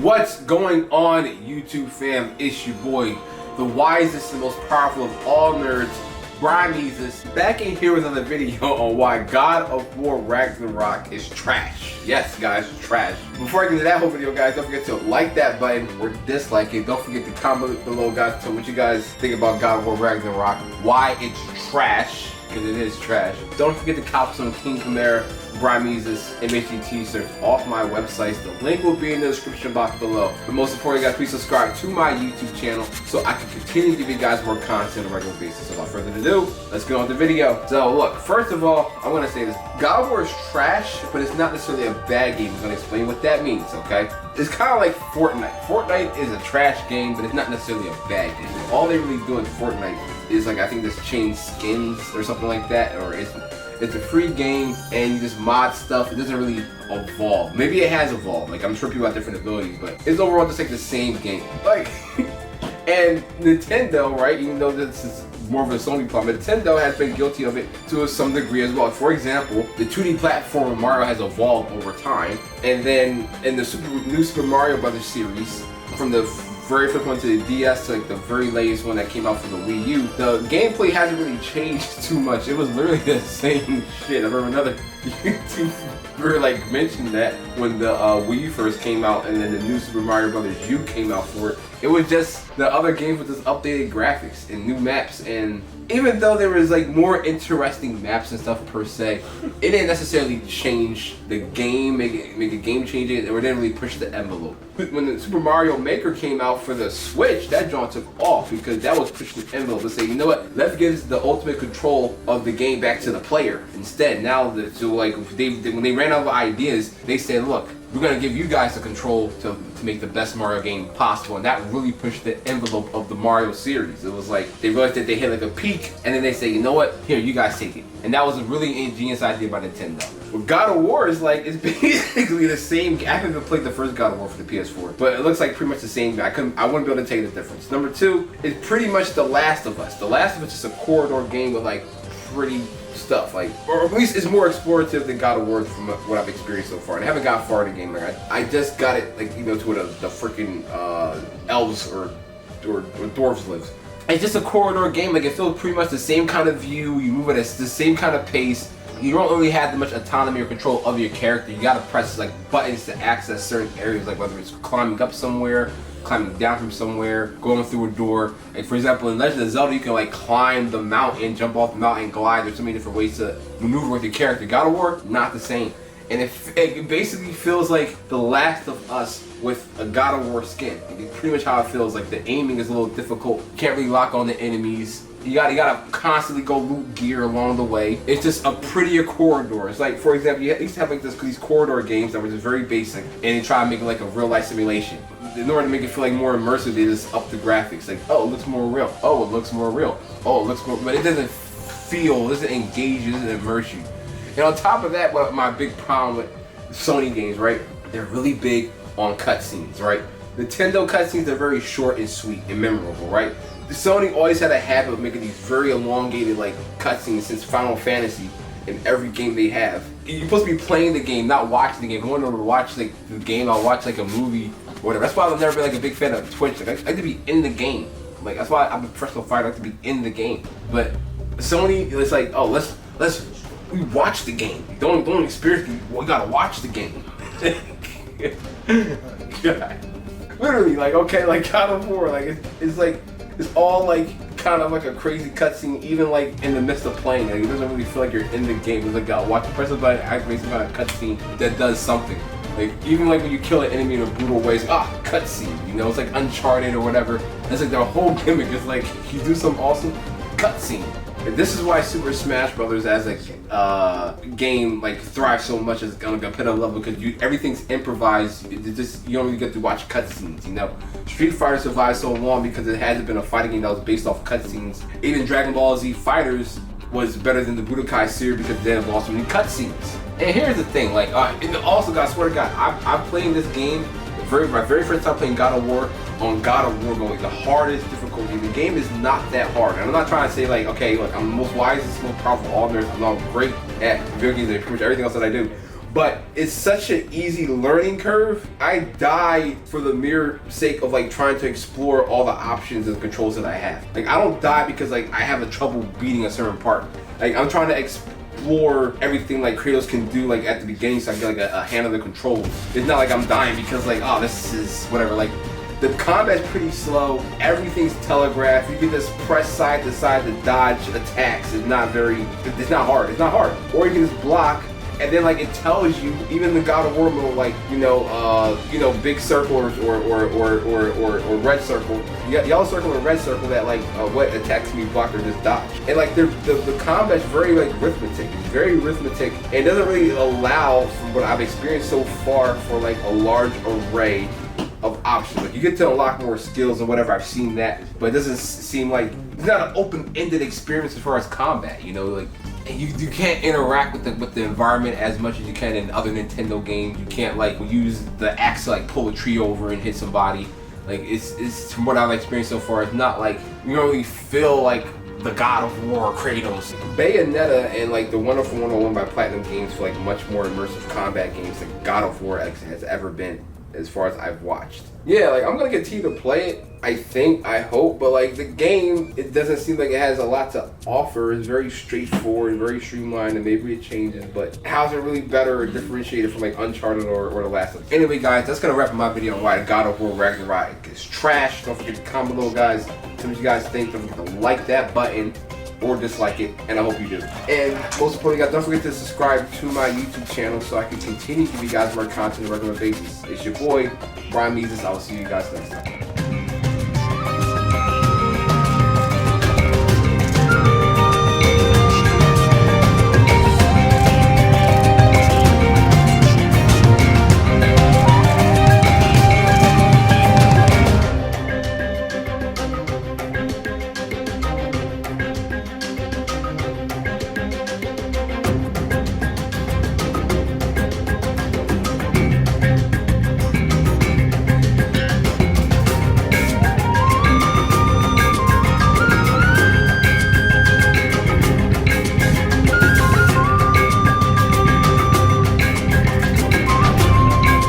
What's going on, YouTube fam? It's your boy, the wisest and most powerful of all nerds, Brimezus, back in here with another video on why God of War Ragnarok is trash. Yes, guys, trash. Before I get into that whole video, guys, don't forget to like that button or dislike it. Don't forget to comment below, guys, tell what you guys think about God of War Ragnarok, why it's trash, because it is trash. Don't forget to cop some King Kamara, Brimezus, MHD t-shirts off my websites. The link will be in the description box below. But most importantly, guys, please subscribe to my YouTube channel so I can continue to give you guys more content on a regular basis. So without further ado, let's get on with the video. So look, first of all, I want to say this. God of War is trash, but it's not necessarily a bad game. I'm going to explain what that means, okay? It's kind of like Fortnite. Fortnite is a trash game, but it's not necessarily a bad game. All they really do in Fortnite is, like, I think just change skins or something like that, or it's a free game and you just mod stuff. It doesn't really evolve. Maybe it has evolved. Like, I'm sure people have different abilities, but it's overall just like the same game. Like, and Nintendo, right? Even though this is more of a Sony problem, Nintendo has been guilty of it to some degree as well. For example, the 2D platform Mario has evolved over time, and then in the new Super Mario Brothers series, from the very first one to the DS to like the very latest one that came out for the Wii U, the gameplay hasn't really changed too much. It was literally the same shit. I remember another YouTuber like mentioned that when the Wii U first came out and then the new Super Mario Brothers U came out for it. It was just the other games with just updated graphics and new maps, and even though there was like more interesting maps and stuff per se, it didn't necessarily change the game, make a game changing, or didn't really push the envelope. When the Super Mario Maker came out for the Switch, that joint took off because that was pushing the envelope to say, you know what, let's give the ultimate control of the game back to the player instead. Now, when they ran out of ideas, they said, look, we're gonna give you guys the control to make the best Mario game possible, and that really pushed the envelope of the Mario series. It was like they realized that they hit like a peak, and then they say, you know what, here, you guys take it. And that was a really ingenious idea by Nintendo. Well, God of War is like, it's basically the same. I haven't even played the first God of War for the PS4, but it looks like pretty much the same. I wouldn't be able to tell you the difference. Number two is pretty much The Last of Us. The Last of Us is a corridor game with like pretty stuff, like, or at least it's more explorative than God of War from what I've experienced so far. And I haven't got far in the game. Like, I just got it, like, you know, to where the freaking elves or dwarves live. It's just a corridor game. Like, it feels pretty much the same kind of view. You move at the same kind of pace. You don't really have that much autonomy or control of your character. You gotta press like buttons to access certain areas, like whether it's climbing up somewhere, climbing down from somewhere, going through a door. Like, for example, in Legend of Zelda, you can like climb the mountain, jump off the mountain, glide. There's so many different ways to maneuver with your character. God of War, not the same. And it basically feels like The Last of Us with a God of War skin. Like, it's pretty much how it feels. Like, the aiming is a little difficult. You can't really lock on the enemies. You gotta constantly go loot gear along the way. It's just a prettier corridor. It's like, for example, you used to have like these corridor games that were just very basic, and they try to make it like a real life simulation. In order to make it feel like more immersive, they just up the graphics. Like, oh, it looks more real. Oh, it looks more real. Oh, it looks more, but it doesn't feel, it doesn't engage you, it doesn't immerse you. And on top of that, what my big problem with Sony games, right? They're really big on cutscenes, right? Nintendo cutscenes are very short and sweet and memorable, right? Sony always had a habit of making these very elongated like cutscenes since Final Fantasy in every game they have. You're supposed to be playing the game, not watching the game. If I want to watch like the game, I'll watch like a movie or whatever. That's why I've never been like a big fan of Twitch. Like, I like to be in the game. Like, that's why I'm a professional fighter. I like to be in the game. But Sony, it's like, oh, we watch the game. Don't experience it. We gotta watch the game. God. Literally, like, okay, like God of War, like it's like, it's all like kind of like a crazy cutscene, even like in the midst of playing. Like, it doesn't really feel like you're in the game. It's like, press a button, activate some kind of cutscene that does something. Like, even like when you kill an enemy in a brutal way, it's like, cutscene. You know, it's like Uncharted or whatever. It's like their whole gimmick is like, you do some awesome cutscene. This is why Super Smash Brothers as a game like thrives so much as on a competitive level, because everything's improvised. You don't really get to watch cutscenes. You know, Street Fighter survived so long because it hasn't been a fighting game that was based off cutscenes. Even Dragon Ball Z Fighters was better than the Budokai series because they had lost so many cutscenes. And here's the thing, like, and also, God, I swear to God, I'm playing this game. My very first time playing God of War on God of War going the hardest difficulty. The game is not that hard. And I'm not trying to say like, okay, look, I'm the most wisest, most powerful all nerds. I'm not great at video games and pretty much everything else that I do. but it's such an easy learning curve. I die for the mere sake of like trying to explore all the options and controls that I have. Like I don't die because like I have a trouble beating a certain part. Like I'm trying to explore everything like Kratos can do like at the beginning, so I get like a hand of the controls. It's not like I'm dying because like, oh, this is whatever. Like the combat's pretty slow. Everything's telegraphed. You can just press side to side to dodge attacks. It's not hard. It's not hard. Or you can just block, and then like it tells you, even the God of War mode, like big circle or red circle, yellow circle or red circle, that like what attacks can be blocked or just dodge. And like the combat's very like arithmetic. It's very arithmetic, and it doesn't really allow, from what I've experienced so far, for like a large array of options. Like you get to unlock more skills and whatever. I've seen that, but it doesn't seem like it's not an open-ended experience as far as combat. You know, like you can't interact with the environment as much as you can in other Nintendo games. You can't like use the axe to like pull a tree over and hit somebody. Like it's from what I've experienced so far, it's not like you don't really feel like the God of War Kratos. Bayonetta and like the Wonderful 101 by Platinum Games for like much more immersive combat games than God of War X has ever been, as far as I've watched. Yeah, like I'm gonna continue to play it, I hope, but like the game, it doesn't seem like it has a lot to offer. It's very straightforward, very streamlined, and maybe it changes, but how's it really better or differentiated from like Uncharted or The Last of Us? Anyway guys, that's gonna wrap up my video on why God of War Ragnarok is trash. Don't forget to comment below guys, tell me what you guys think. Don't forget to like that button or dislike it, and I hope you do. And most importantly guys, don't forget to subscribe to my YouTube channel so I can continue to give you guys more content on a regular basis. It's your boy, Brimezus. I will see you guys next time.